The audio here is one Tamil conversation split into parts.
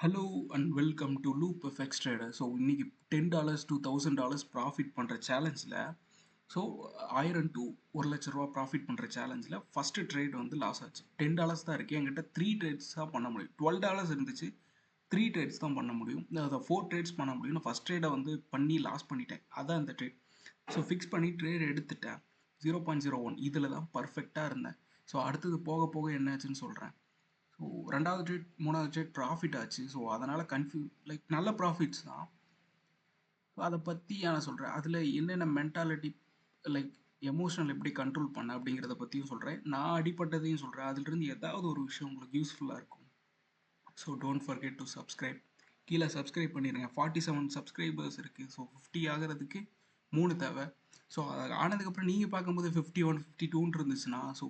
Hello and welcome to loop FX trader. So இன்னைக்கு $10 to $1000 ப்ராஃபிட் பண்ணுற சேலஞ்சில் ஸோ 1000 to $1,00,000 ப்ராஃபிட் பண்ணுற சேலஞ்சில் ஃபஸ்ட்டு ட்ரேட் வந்து லாஸ் ஆச்சு. $10 தான் இருக்குது. என்கிட்ட 3 ட்ரேட்ஸ் தான் பண்ண முடியும். $12 இருந்துச்சு, 3 ட்ரேட்ஸ் தான் பண்ண முடியும். அதை 4 ட்ரேட்ஸ் பண்ண முடியும். நான் ஃபஸ்ட் ட்ரேடை வந்து பண்ணி லாஸ் பண்ணிட்டேன். அதான் இந்த ட்ரேட். ஸோ ஃபிக்ஸ் பண்ணி ட்ரேட் எடுத்துட்டேன். 0.01 இதில் தான் பர்ஃபெக்டாக இருந்தேன். ஸோ அடுத்தது போக போக என்னாச்சுன்னு சொல்கிறேன். ஸோ ரெண்டாவது ட்ரேட் மூணாவது ட்ரேட் ப்ராஃபிட் ஆச்சு. ஸோ அதனால் லைக் நல்ல ப்ராஃபிட்ஸ் தான். ஸோ அதை பற்றி நான் சொல்கிறேன். அதில் என்னென்ன மென்டாலிட்டி லைக் எமோஷனல் எப்படி கண்ட்ரோல் பண்ண அப்படிங்கிறத பற்றியும் சொல்கிறேன். நான் அடிப்பட்டதையும் சொல்கிறேன். அதிலிருந்து ஏதாவது ஒரு விஷயம் உங்களுக்கு யூஸ்ஃபுல்லாக இருக்கும். So don't forget to subscribe. கீழே சப்ஸ்கிரைப் பண்ணிடுங்க. 47 சப்ஸ்கிரைபர்ஸ் இருக்குது. ஸோ 50 ஆகிறதுக்கு 3 தேவை. ஸோ அது ஆனதுக்கப்புறம் நீங்கள் பார்க்கும்போது 51 52 இருந்துச்சுன்னா ஸோ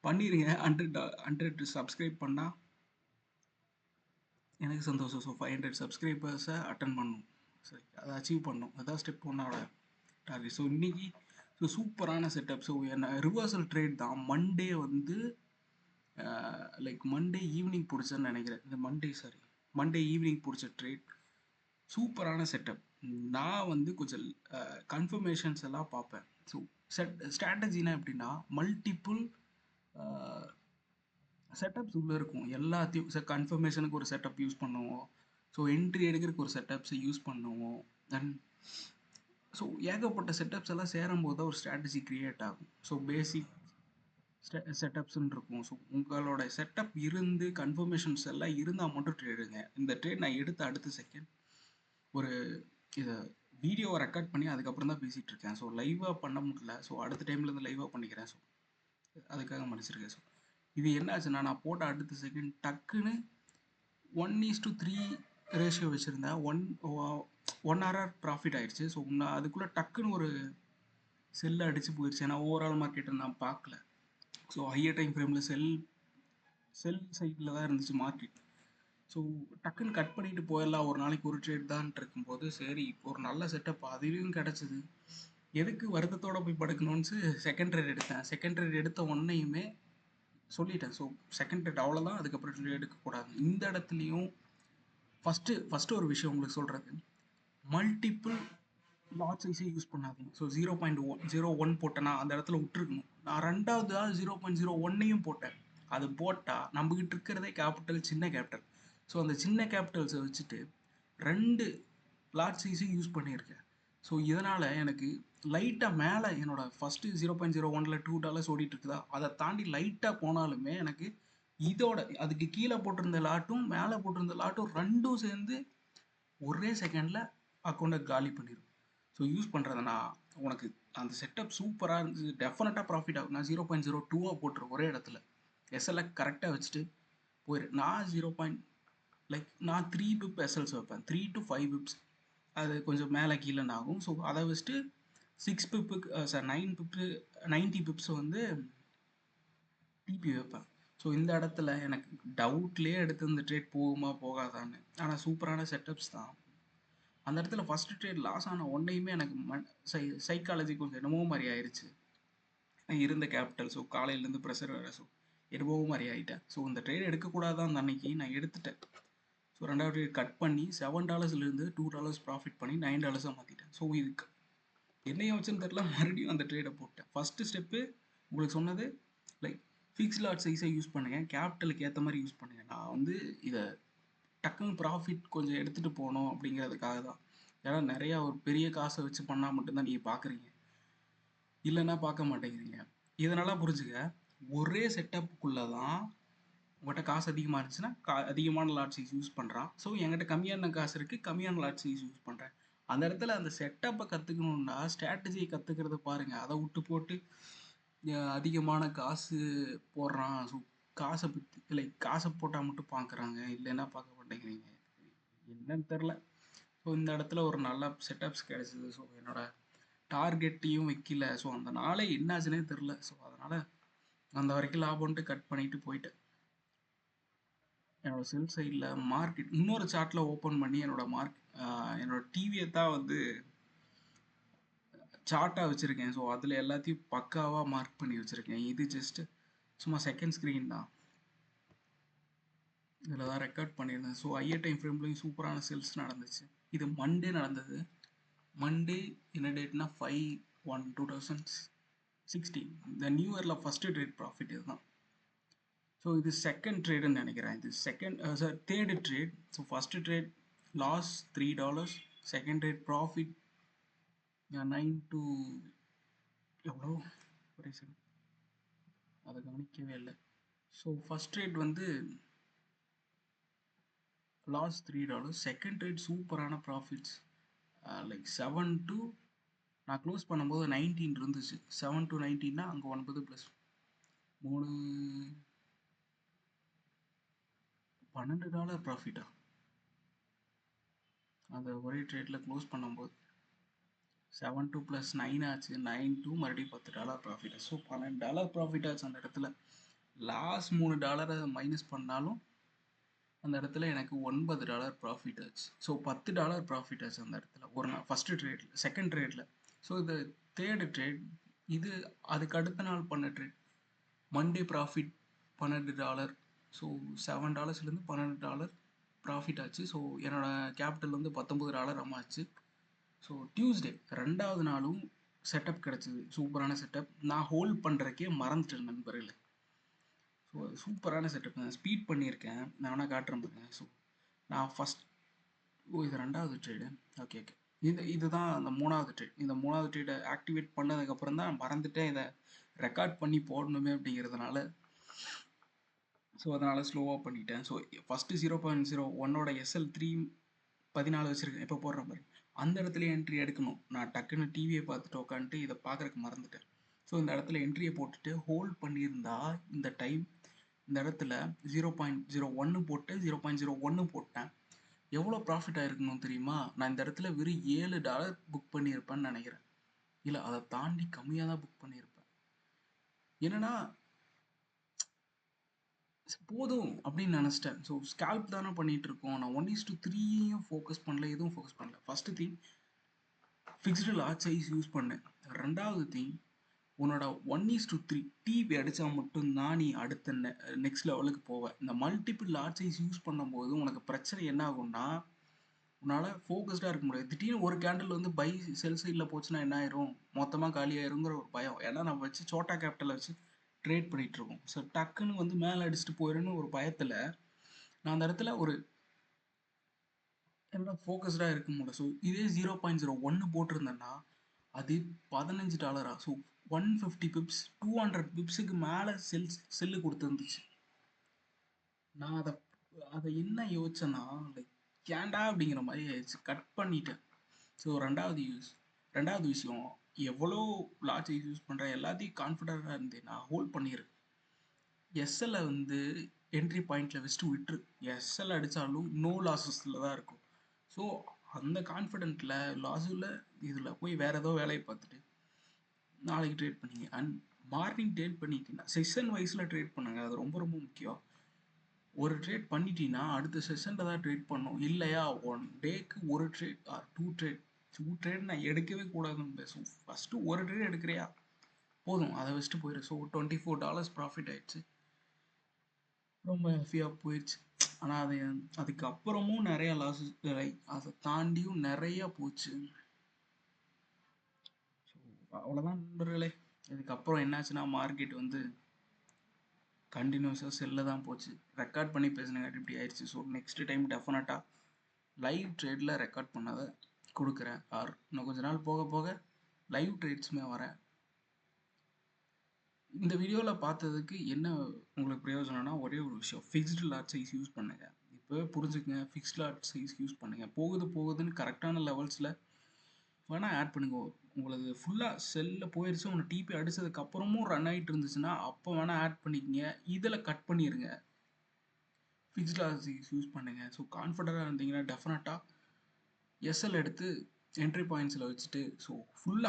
பண்ணிடுங்க. 100 சப்ஸ்கிரைப் பண்ணால் எனக்கு சந்தோஷம். ஸோ 500 சப்ஸ்கிரைபர்ஸை அட்டன் பண்ணணும். சரி, அதை அச்சீவ் பண்ணணும். அதான் ஸ்டெப் ஒன்னோட டார்கெட். ஸோ இன்றைக்கி சூப்பரான செட்டப். ஸோ என்ன ரிவர்சல் ட்ரேட் தான். மண்டே வந்து லைக் மண்டே ஈவினிங் பிடிச்சேன்னு நினைக்கிறேன். இந்த மண்டே ஈவினிங் பிடிச்ச ட்ரேட் சூப்பரான செட்டப். நான் வந்து கொஞ்சம் கன்ஃபர்மேஷன்ஸ் எல்லாம் பார்ப்பேன். ஸோ ஸ்ட்ராட்டஜினா எப்படின்னா மல்டிப்புள் செட்டப்ஸ் உள்ளே இருக்கும். எல்லாத்தையும் கன்ஃபர்மேஷனுக்கு ஒரு செட்டப் யூஸ் பண்ணுவோம். ஸோ என்ட்ரி எடுக்கிறதுக்கு ஒரு செட்டப்ஸை யூஸ் பண்ணுவோம். தென் ஸோ ஏகப்பட்ட செட்டப்ஸ் எல்லாம் சேரும்போது தான் ஒரு ஸ்ட்ராட்டஜி க்ரியேட் ஆகும். ஸோ பேசிக் செட்டப்ஸ்ன்னு இருக்கும். ஸோ உங்களோட செட்டப் இருந்து கன்ஃபர்மேஷன்ஸ் எல்லாம் இருந்தால் மட்டும் ட்ரேடுங்க. இந்த ட்ரேட் நான் எடுத்த அடுத்த செகண்ட் ஒரு இதை வீடியோவை ரெக்கார்ட் பண்ணி அதுக்கப்புறம் தான் பேசிகிட்டு இருக்கேன். ஸோ லைவாக பண்ண முடியல. ஸோ அடுத்த டைம்லேருந்து லைவாக பண்ணிக்கிறேன். ஸோ அதுக்காக மன்னிச்சிருக்கேன். ஸோ இது என்ன ஆச்சுன்னா நான் போட்ட அடுத்த செகண்ட் டக்குன்னு 1:3 ரேஷியோ வச்சுருந்தேன். 1 hour ப்ராஃபிட் ஆயிடுச்சு. ஸோ நான் அதுக்குள்ளே டக்குன்னு ஒரு செல்லு அடித்து போயிடுச்சு. ஏன்னா ஓவரால் மார்க்கெட்டை நான் பார்க்கல. ஸோ ஹையர் டைம் ஃப்ரேமில் செல் சைடில் தான் இருந்துச்சு மார்க்கெட். ஸோ டக்குன்னு கட் பண்ணிட்டு போயிடலாம், ஒரு நாளைக்கு ஒரு ட்ரேட் தான் இருக்கும்போது சரி ஒரு நல்ல செட்டப் அதுலேயும் கிடச்சிது. எதுக்கு வருத்தத்தோடு போய் படுக்கணும்னு செகண்ட் ட்ரேட் எடுத்தேன். செகண்ட் ட்ரேட் எடுத்த உடனேயுமே சொல்லிட்டேன். ஸோ செகண்ட் ட்ரேட் அவ்வளோதான், அதுக்கப்புறம் ட்ரேட் எடுக்கக்கூடாது. இந்த இடத்துலையும் ஃபஸ்ட்டு ஒரு விஷயம் உங்களுக்கு சொல்கிறது, மல்டிப்புள் லாட் சைஸே யூஸ் பண்ணாதீங்க. ஸோ 0.01 போட்டேன்னா அந்த இடத்துல விட்டுருக்கணும். நான் ரெண்டாவது 0.01 போட்டேன். அது போட்டால் நம்மகிட்ட இருக்கிறதே கேபிட்டல், சின்ன கேபிட்டல். ஸோ அந்த சின்ன கேபிட்டல்ஸை வச்சுட்டு 2 லாட் சைஸையும் யூஸ் பண்ணியிருக்கேன். ஸோ இதனால் எனக்கு லைட்டாக மேலே என்னோடய ஃபஸ்ட்டு 0.01 $2 ஓடிட்டு இருக்குதா, அதை தாண்டி லைட்டாக போனாலுமே எனக்கு இதோட அதுக்கு கீழே போட்டிருந்த லாட்டும் மேலே போட்டிருந்த லாட்டும் ரெண்டும் சேர்ந்து ஒரே செகண்டில் அக்கௌண்ட்டை காலி பண்ணிடும். ஸோ யூஸ் பண்ணுறதுனா உனக்கு அந்த செட்டப் சூப்பராக இருந்துச்சு, டெஃபினட்டாக ப்ராஃபிட் ஆகும். நான் 0.02 போட்டுருவேன் ஒரே இடத்துல. எஸ்எல்ஐ கரெக்டாக வச்சுட்டு போயிரு. நான் நான் 3 பிப் எஸ்எல்ஸ் வைப்பேன். 3 to 5 பிப்ஸ் அது கொஞ்சம் மேலே கீழேன்னு ஆகும். ஸோ அதை வச்சுட்டு 6 பிப்புக்கு 9 பிப்ஸு 90 பிப்ஸ் வந்து டிபி வைப்பேன். ஸோ இந்த இடத்துல எனக்கு டவுட்லேயே எடுத்து இந்த ட்ரேட் போகுமா போகாதான்னு. ஆனால் சூப்பரான செட்டப்ஸ் தான். அந்த இடத்துல ஃபஸ்ட்டு ட்ரேட் லாஸ் ஆன உடனேயுமே எனக்கு சைக்காலஜி கொஞ்சம் என்னமோ மாதிரி ஆயிடுச்சு. இருந்த கேபிட்டல் ஸோ காலையிலேருந்து ப்ரெஷர் வேறு. ஸோ என்னமோ மாதிரி ஆகிட்டேன். ஸோ இந்த ட்ரேட் எடுக்கக்கூடாதான் அந்த அன்னைக்கு நான் எடுத்துட்டேன். ஸோ ரெண்டாவது ட்ரேட் கட் பண்ணி $7 $2 ப்ராஃபிட் பண்ணி $9 மாற்றிட்டேன். ஸோ இதுக்கு என்ன யோசிச்சுன்னு தெரில, மறுபடியும் அந்த ட்ரேடை போட்டேன். ஃபஸ்ட்டு ஸ்டெப்பு உங்களுக்கு சொன்னது லைக் ஃபிக்ஸ் லாட் சைஸை யூஸ் பண்ணுங்கள், கேபிட்டலுக்கு ஏற்ற மாதிரி யூஸ் பண்ணுங்கள். நான் வந்து இதை டக்குன்னு ப்ராஃபிட் கொஞ்சம் எடுத்துகிட்டு போகணும் அப்படிங்கிறதுக்காக தான். ஏன்னா நிறையா ஒரு பெரிய காசை வச்சு பண்ணால் மட்டும்தான் நீங்கள் பார்க்குறீங்க, இல்லைன்னா பார்க்க மாட்டேங்கிறீங்க. இதனால் புரிஞ்சுக்க, ஒரே செட்டப்புக்குள்ளே தான் உங்கள்கிட்ட காசு அதிகமாக இருந்துச்சுன்னா அதிகமான லாட் சைஸ் யூஸ் பண்ணுறான். ஸோ என்கிட்ட கம்மியான காசு இருக்குது, கம்மியான லாட் சைஸ் யூஸ் பண்ணுறேன். அந்த இடத்துல அந்த செட்டப்பை கற்றுக்கணுன்னா ஸ்ட்ராட்டஜியை கற்றுக்கிறத பாருங்கள். அதை விட்டு போட்டு அதிகமான காசு போடுறான், ஸோ காசை பற்றி லைக் காசை போட்டால் மட்டும் பார்க்குறாங்க, இல்லைன்னா பார்க்க மாட்டேங்கிறீங்க, என்னன்னு தெரில. ஸோ இந்த இடத்துல ஒரு நல்ல செட்டப்ஸ் கிடச்சிது. ஸோ என்னோடய டார்கெட்டையும் வைக்கல. ஸோ அந்த நாளே என்னாச்சுன்னே தெரில. ஸோ அதனால் அந்த வரைக்கும் லாபம்ன்ட்டு கட் பண்ணிவிட்டு போயிட்டேன். என்னோடய செல் சைடில் மார்க்கெட் இன்னொரு சார்ட்டில் ஓப்பன் பண்ணி என்னோடய டிவியை தான் வந்து சார்ட்டாக வச்சுருக்கேன். ஸோ அதில் எல்லாத்தையும் பக்காவாக மார்க் பண்ணி வச்சுருக்கேன். இது ஜஸ்ட்டு சும்மா செகண்ட் ஸ்க்ரீன் தான். இதில் தான் ரெக்கார்ட் பண்ணியிருந்தேன். ஸோ ஹையர் டைம் ஃப்ரேம்லேயும் சூப்பரான சேல்ஸ் நடந்துச்சு. இது மண்டே நடந்தது. மண்டே என்ன டேட்னா 5/1/2016. இந்த நியூ இயரில் ஃபஸ்ட்டு ட்ரேட் ப்ராஃபிட் இதுதான். ஸோ இது செகண்ட் ட்ரேடுன்னு நினைக்கிறேன். இது third trade. So first trade loss $3, second trade profit 9 to எவ்வளோ ஒரே செகண்ட், அதை கவனிக்கவே இல்லை. ஸோ ஃபஸ்ட் ட்ரேட் வந்து லாஸ் $3, செகண்ட் ட்ரேட் சூப்பரான ப்ராஃபிட்ஸ் லைக் 7 to நான் க்ளோஸ் பண்ணும்போது 19 இருந்துச்சு. 7 to 19னா அங்கே 9 + 3 $12 ப்ராஃபிட்டா அந்த ஒரே ட்ரேட்டில் க்ளோஸ் பண்ணும்போது. 7 to + 9 ஆச்சு. 9 to மறுபடியும் $10 ப்ராஃபிட். ஸோ $12 ப்ராஃபிட் ஆச்சு அந்த இடத்துல. லாஸ்ட் $3 மைனஸ் பண்ணாலும் அந்த இடத்துல எனக்கு $9 ப்ராஃபிட் ஆச்சு. ஸோ $10 ப்ராஃபிட் ஆச்சு அந்த இடத்துல ஒரு நாள் ஃபஸ்ட்டு ட்ரேடில். செகண்ட் ட்ரேடில். ஸோ இது தேர்டு ட்ரேட். இது அதுக்கு அடுத்த நாள் பண்ண ட்ரேட். Monday profit $12. ஸோ $7லேருந்து $12 ப்ராஃபிட் ஆச்சு. ஸோ என்னோடய கேபிட்டல் வந்து $19 ஆச்சு. ஸோ டியூஸ்டே ரெண்டாவது நாளும் செட்டப் கிடச்சிது. சூப்பரான செட்டப். நான் ஹோல்ட் பண்ணுறக்கே மறந்துட்டேன் நண்பர்களே. ஸோ சூப்பரான செட்டப். நான் ஸ்பீட் பண்ணியிருக்கேன். நான் வேணால் காட்டுறேன் பாருங்க. ஸோ நான் ஃபஸ்ட் இது ரெண்டாவது ட்ரேடு. ஓகே. இதுதான் அந்த மூணாவது ட்ரேட். இந்த மூணாவது ட்ரேடை ஆக்டிவேட் பண்ணதுக்கப்புறம் தான் மறந்துட்டேன் இதை ரெக்கார்ட் பண்ணி போடணுமே அப்படிங்கிறதுனால. ஸோ அதனால் ஸ்லோவாக பண்ணிட்டேன். ஸோ ஃபஸ்ட்டு 0.01 SL 314 வச்சுருக்கேன். இப்போ போடுற மாதிரி அந்த இடத்துல என்ட்ரி எடுக்கணும். நான் டக்குன்னு டிவியை பார்த்துட்டு உட்காந்துட்டு இதை பார்க்குறக்கு மறந்துட்டேன். ஸோ இந்த இடத்துல என்ட்ரியை போட்டுட்டு ஹோல்ட் பண்ணியிருந்தா இந்த டைம் இந்த இடத்துல 0.01 போட்டு 0.01 போட்டேன். எவ்வளோ ப்ராஃபிட் ஆயிருக்கணும் தெரியுமா? நான் இந்த இடத்துல வெறும் $7 புக் பண்ணியிருப்பேன்னு நினைக்கிறேன். இல்லை, அதை தாண்டி கம்மியாக தான் புக் பண்ணியிருப்பேன். என்னன்னா போதும் அப்படின்னு நினச்சிட்டேன். ஸோ ஸ்கேல்ப் தானே பண்ணிகிட்டு இருக்கோம். நான் 1:3 ஃபோக்கஸ் பண்ணல, எதுவும் ஃபோக்கஸ் பண்ணல. First thing fixed lot size use பண்ணேன். ரெண்டாவது திங் உன்னோட 1:3 டிவி அடித்தா மட்டும்தான் நீ அடுத்த நெக்ஸ்ட் லெவலுக்கு போவேன். இந்த மல்டிபிள் லாட் சைஸ் யூஸ் பண்ணும்போது உனக்கு பிரச்சனை என்ன ஆகும்னா உன்னால் ஃபோக்கஸ்டாக இருக்க முடியாது. திடீர்னு ஒரு கேண்டில் வந்து பை செல் சைடில் போச்சுன்னா என்ன ஆயிரும், மொத்தமாக காலியாயிருங்கிற ஒரு பயம். ஏன்னா நம்ம வச்சு சோட்டா கேபிட்டலை வச்சு ட்ரேட் பண்ணிகிட்ருக்கோம். ஸோ டக்குன்னு வந்து மேலே அடிச்சுட்டு போயிடுன்னு ஒரு பயத்தில் நான் அந்த இடத்துல ஒரு என்னோட ஃபோக்கஸ்டாக இருக்க முடியல. ஸோ இதே 0.01 போட்டிருந்தேன்னா அது $15. ஸோ 150 பிப்ஸ் 200 பிப்ஸுக்கு மேலே செல்லு கொடுத்துருந்துச்சு. நான் அதை என்ன யோசிச்சேன்னா லைக் ஏன்டா அப்படிங்கிற மாதிரி ஆயிடுச்சு. கட் பண்ணிட்டேன். ஸோ ரெண்டாவது விஷயம் எவ்வளோ லார்ஜ் யூஸ் பண்ணுறேன் எல்லாத்தையும் கான்ஃபிடண்ட்டாக இருந்தேன். நான் ஹோல்ட் பண்ணிடுறேன். எஸ்எல்லை வந்து என்ட்ரி பாயிண்டில் வச்சுட்டு விட்டுரு. எஸ்எல் அடித்தாலும் நோ லாஸஸில் தான் இருக்கும். ஸோ அந்த கான்ஃபிடென்ட்டில் லாஸில் இதில் போய் வேறு ஏதோ வேலையை பார்த்துட்டு நாளைக்கு ட்ரேட் பண்ணிங்க. அண்ட் மார்னிங் ட்ரேட் பண்ணிட்டீங்கன்னா செஷன் வைஸில் ட்ரேட் பண்ணுங்கள். அது ரொம்ப ரொம்ப முக்கியம். ஒரு ட்ரேட் பண்ணிட்டீங்கன்னா அடுத்த செஷனில் தான் ட்ரேட் பண்ணணும். இல்லையா 1 டேக்கு ஒரு ட்ரேட் ஆர் 2 ட்ரேட் நான் எடுக்கவே கூடாதுன்னு பேசும். ஃபஸ்ட்டு ஒரு ட்ரேட் எடுக்கிறியா போதும், அதை வச்சுட்டு போயிடு. ஸோ $24 ப்ராஃபிட் ஆயிடுச்சு. ரொம்ப ஹெல்த்தியாக போயிடுச்சு. ஆனால் அதுக்கப்புறமும் நிறைய லாஸஸ், அதை தாண்டியும் நிறையா போச்சு. ஸோ அவ்வளோதான் நண்பர்களே. இதுக்கப்புறம் என்னாச்சுன்னா மார்க்கெட் வந்து கண்டினியூஸாக செல்ல தான் போச்சு. ரெக்கார்ட் பண்ணி பேசினங்காட்டி இப்படி ஆயிடுச்சு. ஸோ நெக்ஸ்ட் டைம் டெஃபினட்டாக லைவ் ட்ரேடில் ரெக்கார்ட் பண்ணதை கொடுக்குறேன். ஆர் இன்னும் கொஞ்ச நாள் போக போக லைவ் ட்ரேட்ஸுமே வரேன். இந்த வீடியோவில் பார்த்ததுக்கு என்ன உங்களுக்கு பிரயோஜனம்னா ஒரே ஒரு விஷயம், ஃபிக்ஸ்டு லாட் சைஸ் யூஸ் பண்ணுங்கள். இப்போ புரிஞ்சுக்கங்க, ஃபிக்ஸ்டு லாட் சைஸ் யூஸ் பண்ணுங்கள். போகுதுன்னு கரெக்டான லெவல்ஸில் வேணால் ஆட் பண்ணுங்க. உங்களுக்கு ஃபுல்லாக செல்லில் போயிடுச்சு, உங்களுக்கு டிபி அடித்ததுக்கப்புறமும் ரன் ஆகிட்டு இருந்துச்சுன்னா அப்போ வேணால் ஆட் பண்ணிக்கங்க. இதில் கட் பண்ணிடுங்க. ஃபிக்ஸ்டு லாட் சைஸ் யூஸ் பண்ணுங்கள். ஸோ கான்ஃபிடண்ட்டாக இருந்தீங்கன்னா டெஃபினட்டாக எஸ்எல் எடுத்து என்ட்ரி பாயிண்ட்ஸில் வச்சுட்டு ஸோ ஃபுல்லாக